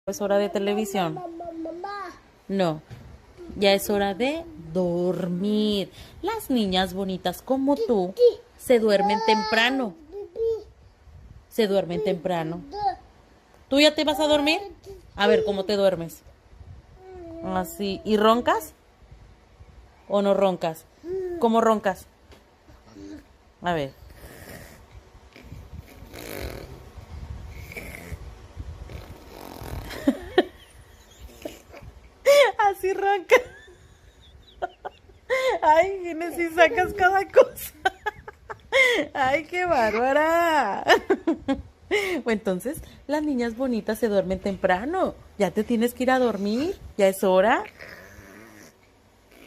Es hora de televisión. No, ya es hora de dormir. Las niñas bonitas como tú se duermen temprano. Se duermen temprano. ¿Tú ya te vas a dormir? A ver, ¿cómo te duermes? Así. ¿Y roncas? ¿O no roncas? ¿Cómo roncas? A ver. Así ronca. Ay, Génesis, sacas cada cosa. Ay, qué bárbara. Entonces, las niñas bonitas se duermen temprano. Ya te tienes que ir a dormir. Ya es hora.